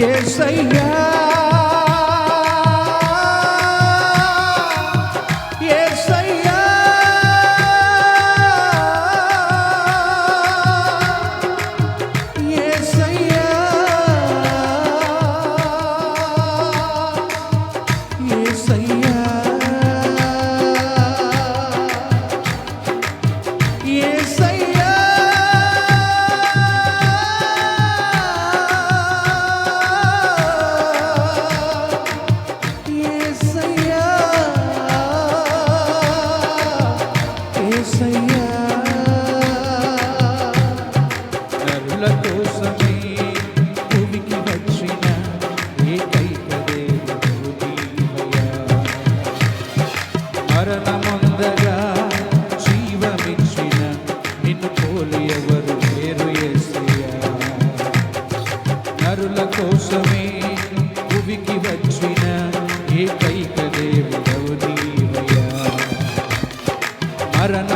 యేసయ్యా యేసయ్యా యేసయ్యా యేసయ్యా యేసయ్యా నరుల కోసమే భూమికి వచ్చిన ఏకైక దేవుడు నీవయ్యా. మరణమందగా జీవమిచ్చిన నిన్ను పోలి ఎవరు లేరు యేసయ్యా. నరుల కోసమే భూమికి వచ్చిన ఏకైక దేవుడు నీవయ్యా. మరణ